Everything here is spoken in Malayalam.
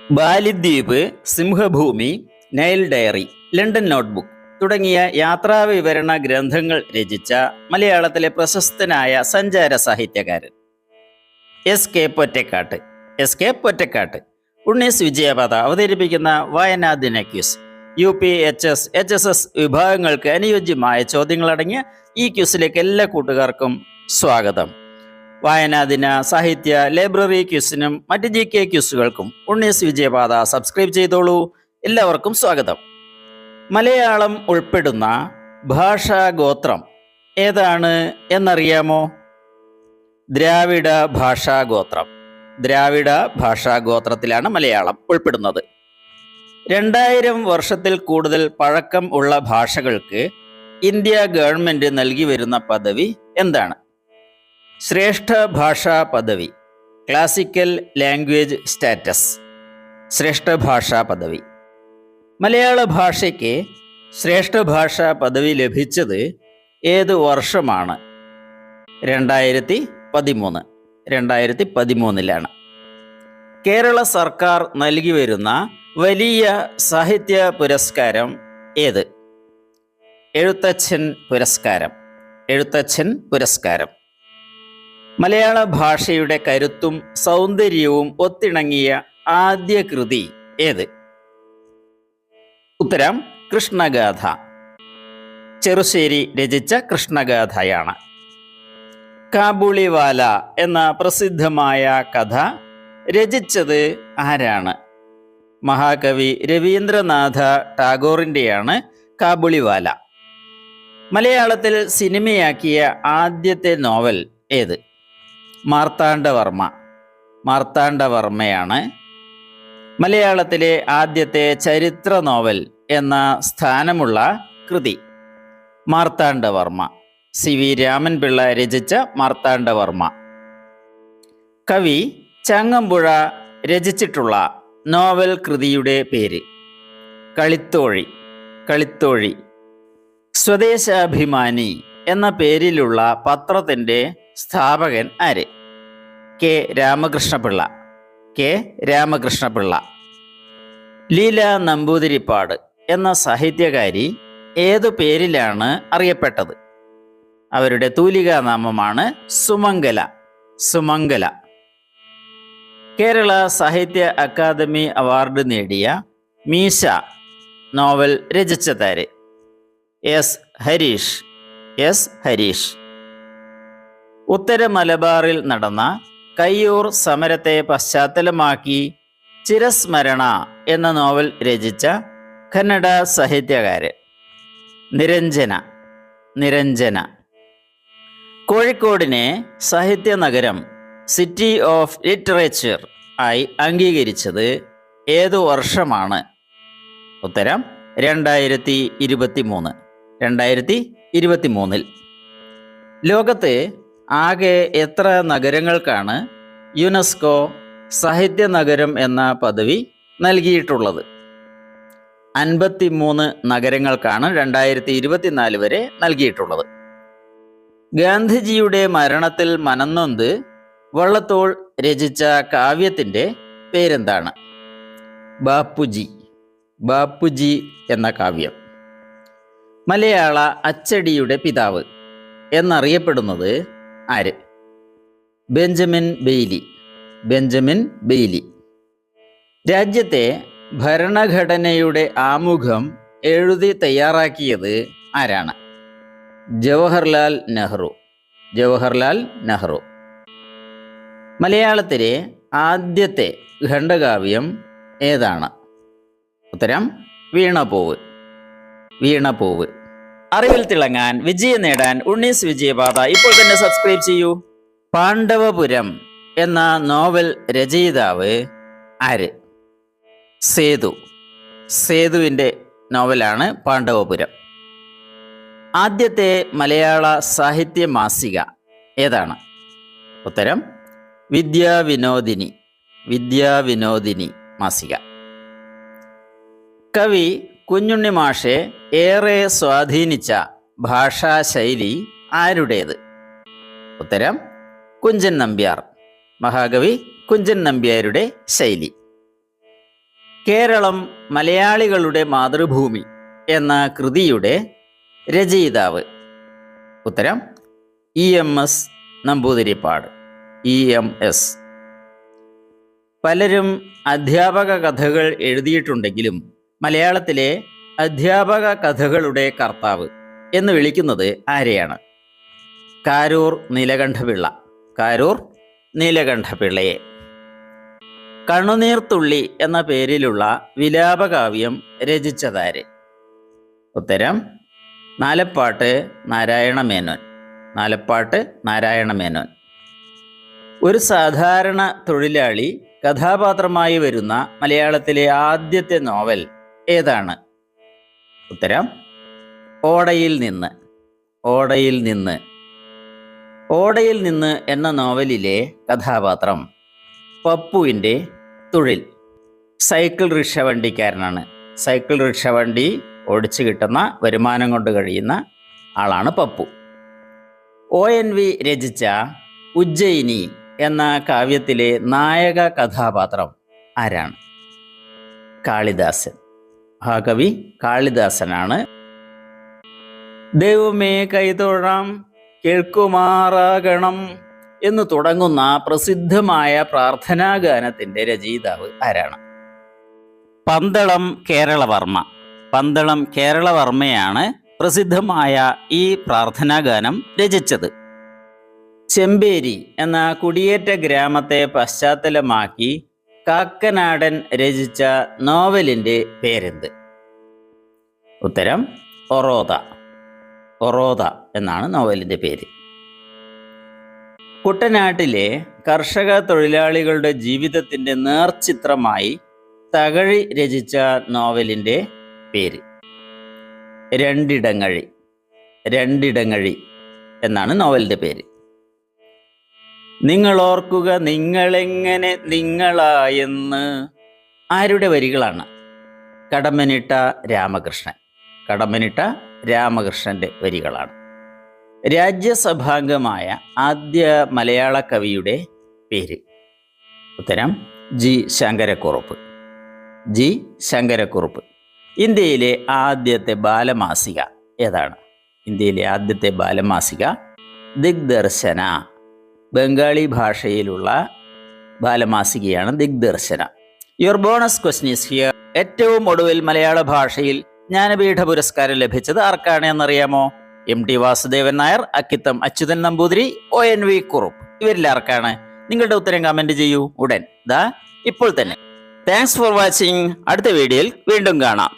ബാലിദ്വീപ്, സിംഹഭൂമി, നൈൽ ഡയറി, ലണ്ടൻ നോട്ട്ബുക്ക് തുടങ്ങിയ യാത്രാവിവരണ ഗ്രന്ഥങ്ങൾ രചിച്ച മലയാളത്തിലെ പ്രശസ്തനായ സഞ്ചാര സാഹിത്യകാരൻ എസ് കെ പൊറ്റക്കാട്ട്. ഉണ്ണീസ് വിജയപാത അവതരിപ്പിക്കുന്ന വായനാദിന ക്യൂസ്. UP, HS, HSS വിഭാഗങ്ങൾക്ക് അനുയോജ്യമായ ചോദ്യങ്ങളടങ്ങിയ ഈ ക്യൂസിലേക്ക് എല്ലാ കൂട്ടുകാർക്കും സ്വാഗതം. വായനാദിന, സാഹിത്യ, ലൈബ്രറി ക്യൂസിനും മറ്റ് GK ക്യൂസുകൾക്കും ഉണ്ണീസ് വിജയപാത സബ്സ്ക്രൈബ് ചെയ്തോളൂ. എല്ലാവർക്കും സ്വാഗതം. മലയാളം ഉൾപ്പെടുന്ന ഭാഷാഗോത്രം ഏതാണ് എന്നറിയാമോ? ദ്രാവിഡ ഭാഷാഗോത്രം. ദ്രാവിഡ ഭാഷാഗോത്രത്തിലാണ് മലയാളം ഉൾപ്പെടുന്നത്. 2000 വർഷത്തിൽ കൂടുതൽ പഴക്കം ഉള്ള ഭാഷകൾക്ക് ഇന്ത്യ ഗവൺമെന്റ് നൽകി വരുന്ന പദവി എന്താണ്? ശ്രേഷ്ഠ ഭാഷാ പദവി, ക്ലാസിക്കൽ ലാംഗ്വേജ് സ്റ്റാറ്റസ്. ശ്രേഷ്ഠ ഭാഷാ പദവി. മലയാള ഭാഷയ്ക്ക് ശ്രേഷ്ഠ ഭാഷാ പദവി ലഭിച്ചത് ഏത് വർഷമാണ്? 2013. കേരള സർക്കാർ നൽകി വരുന്ന വലിയ സാഹിത്യ പുരസ്കാരം ഏത്? എഴുത്തച്ഛൻ പുരസ്കാരം. മലയാള ഭാഷയുടെ കരുത്തും സൗന്ദര്യവും ഒത്തിണങ്ങിയ ആദ്യ കൃതി ഏത്? ഉത്തരം കൃഷ്ണഗാഥ. ചെറുശ്ശേരി രചിച്ച കൃഷ്ണഗാഥയാണ്. കാബൂളിവാല എന്ന പ്രസിദ്ധമായ കഥ രചിച്ചത് ആരാണ്? മഹാകവി രവീന്ദ്രനാഥ ടാഗോറിൻ്റെയാണ് കാബൂളിവാല. മലയാളത്തിൽ സിനിമയാക്കിയ ആദ്യത്തെ നോവൽ ഏത്? മാർത്താണ്ഡവർമ്മയാണ്. മലയാളത്തിലെ ആദ്യത്തെ ചരിത്ര നോവൽ എന്ന സ്ഥാനമുള്ള കൃതി മാർത്താണ്ഡവർമ്മ. CV രാമൻപിള്ള രചിച്ച മാർത്താണ്ഡവർമ്മ. കവി ചങ്ങമ്പുഴ രചിച്ചിട്ടുള്ള നോവൽ കൃതിയുടെ പേര്? കളിത്തോഴി. സ്വദേശാഭിമാനി എന്ന പേരിലുള്ള പത്രത്തിൻ്റെ സ്ഥാപകൻ ആര്? കെ രാമകൃഷ്ണപിള്ള. ലീല നമ്പൂതിരിപ്പാട് എന്ന സാഹിത്യകാരി ഏതു പേരിലാണ് അറിയപ്പെട്ടത്? അവരുടെ തൂലികാനാമമാണ് സുമംഗല. കേരള സാഹിത്യ അക്കാദമി അവാർഡ് നേടിയ മീശ നോവൽ രചിച്ചതാര്? എസ് ഹരീഷ്. ഉത്തര മലബാറിൽ നടന്ന കയ്യൂർ സമരത്തെ പശ്ചാത്തലമാക്കി ചിരസ്മരണ എന്ന നോവൽ രചിച്ച കന്നഡ സാഹിത്യകാരൻ? നിരഞ്ജന. കോഴിക്കോടിനെ സാഹിത്യ നഗരം, സിറ്റി ഓഫ് ലിറ്ററേച്ചർ ആയി അംഗീകരിച്ചത് ഏതു വർഷമാണ്? ഉത്തരം 2023. ലോകത്ത് ആകെ എത്ര നഗരങ്ങൾക്കാണ് യുനെസ്കോ സാഹിത്യ നഗരം എന്ന പദവി നൽകിയിട്ടുള്ളത്? 53 നഗരങ്ങൾക്കാണ് 2024 വരെ നൽകിയിട്ടുള്ളത്. ഗാന്ധിജിയുടെ മരണത്തിൽ മനംനൊന്ത് വള്ളത്തോൾ രചിച്ച കാവ്യത്തിൻ്റെ പേരെന്താണ്? ബാപ്പുജി എന്ന കാവ്യം. മലയാള അച്ചടിയുടെ പിതാവ് എന്നറിയപ്പെടുന്നത് ആര്? Benjamin Bailey. രാജ്യത്തെ ഭരണഘടനയുടെ ആമുഖം എഴുതി തയ്യാറാക്കിയത് ആരാണ്? ജവഹർലാൽ നെഹ്റു. മലയാളത്തിലെ ആദ്യത്തെ ഖണ്ഡകാവ്യം ഏതാണ്? ഉത്തരം വീണപൂവ്. അറിവിൽ തിളങ്ങാൻ, വിജയം നേടാൻ ഉണ്ണീസ് വിജയപാത ഇപ്പോൾ തന്നെ സബ്സ്ക്രൈബ് ചെയ്യൂ. പാണ്ഡവപുരം എന്ന നോവൽ രചയിതാവ് ആര്? സേതുവിൻ്റെ നോവലാണ് പാണ്ഡവപുരം. ആദ്യത്തെ മലയാള സാഹിത്യ മാസിക ഏതാണ്? ഉത്തരം വിദ്യാവിനോദിനി മാസിക. കവി കുഞ്ഞുണ്ണി മാഷെ ഏറെ സ്വാധീനിച്ച ഭാഷാശൈലി ആരുടേത്? ഉത്തരം കുഞ്ചൻ നമ്പ്യാർ. മഹാകവി കുഞ്ചൻ നമ്പ്യാരുടെ ശൈലി. കേരളം മലയാളികളുടെ മാതൃഭൂമി എന്ന കൃതിയുടെ രചയിതാവ്? ഉത്തരം EMS നമ്പൂതിരിപ്പാട്. EMS. പലരും അധ്യാപക കഥകൾ എഴുതിയിട്ടുണ്ടെങ്കിലും മലയാളത്തിലെ അധ്യാപക കഥകളുടെ കർത്താവ് എന്ന് വിളിക്കുന്നത് ആരെയാണ്? കാരൂർ നീലകണ്ഠപിള്ള. കാരൂർ നീലകണ്ഠപിള്ളയെ. കണ്ണുനീർത്തുള്ളി എന്ന പേരിലുള്ള വിലാപകാവ്യം രചിച്ചതാര്? ഉത്തരം നാലപ്പാട്ട് നാരായണ മേനോൻ. നാലപ്പാട്ട് നാരായണ മേനോൻ. ഒരു സാധാരണ തൊഴിലാളി കഥാപാത്രമായി വരുന്ന മലയാളത്തിലെ ആദ്യത്തെ നോവൽ ഏതാണ്? ഉത്തരം ഓടയിൽ നിന്ന്. ഓടയിൽ നിന്ന്. ഓടയിൽ നിന്ന് എന്ന നോവലിലെ കഥാപാത്രം പപ്പുവിൻ്റെ തൊഴിൽ. സൈക്കിൾ റിക്ഷ വണ്ടിക്കാരനാണ്. സൈക്കിൾ റിക്ഷ വണ്ടി ഓടിച്ചു കിട്ടുന്ന വരുമാനം കൊണ്ട് കഴിയുന്ന ആളാണ് പപ്പു. ONV രചിച്ച ഉജ്ജയിനി എന്ന കാവ്യത്തിലെ നായക കഥാപാത്രം ആരാണ്? കാളിദാസൻ. മഹാകവി കാളിദാസനാണ്. ദൈവമേ കൈതൊഴാം കേൾക്കുമാറാകണം എന്ന് തുടങ്ങുന്ന പ്രസിദ്ധമായ പ്രാർത്ഥനാഗാനത്തിൻ്റെ രചയിതാവ് ആരാണ്? പന്തളം കേരളവർമ്മ. പന്തളം കേരളവർമ്മയാണ് പ്രസിദ്ധമായ ഈ പ്രാർത്ഥനാഗാനം രചിച്ചത്. ചെമ്പേരി എന്ന കുടിയേറ്റ ഗ്രാമത്തെ പശ്ചാത്തലമാക്കി കാക്കനാടൻ രചിച്ച നോവലിൻ്റെ പേരെന്ത്? ഉത്തരം ഒറോത. ഒറോത എന്നാണ് നോവലിൻ്റെ പേര്. കുട്ടനാട്ടിലെ കർഷക തൊഴിലാളികളുടെ ജീവിതത്തിൻ്റെ നേർചിത്രമായി തകഴി രചിച്ച നോവലിൻ്റെ പേര്? രണ്ടിടങ്ങഴി. രണ്ടിടങ്ങഴി എന്നാണ് നോവലിൻ്റെ പേര്. നിങ്ങളോർക്കുക നിങ്ങളെങ്ങനെ നിങ്ങളായെന്ന് ആരുടെ വരികളാണ്? കടമ്മനിട്ട രാമകൃഷ്ണൻ. കടമ്മനിട്ട രാമകൃഷ്ണൻ്റെ വരികളാണ്. രാജ്യസഭാംഗമായ ആദ്യ മലയാള കവിയുടെ പേര്? ഉത്തരം G. ശങ്കരക്കുറുപ്പ്. G. ശങ്കരക്കുറുപ്പ്. ഇന്ത്യയിലെ ആദ്യത്തെ ബാലമാസിക ഏതാണ്? ഇന്ത്യയിലെ ആദ്യത്തെ ബാലമാസിക ദിഗ്ദർശന. ബംഗാളി ഭാഷയിലുള്ള ബാലമാസികയാണ് Digdarshana. Your bonus question is here. ഏറ്റവും ഒടുവിൽ മലയാള ഭാഷയിൽ ജ്ഞാനപീഠ പുരസ്കാരം ലഭിച്ചത് ആർക്കാണ് എന്നറിയാമോ? MT Vasudevan Nair, Akkitham Achuthan Namboothiri, ONV Kurup. ഇവരിൽ ആർക്കാണ്? നിങ്ങളുടെ ഉത്തരം കമന്റ് ചെയ്യൂ ഉടൻ. ഇപ്പോൾ തന്നെ. Thanks for watching. അടുത്ത വീഡിയോയിൽ വീണ്ടും കാണാം.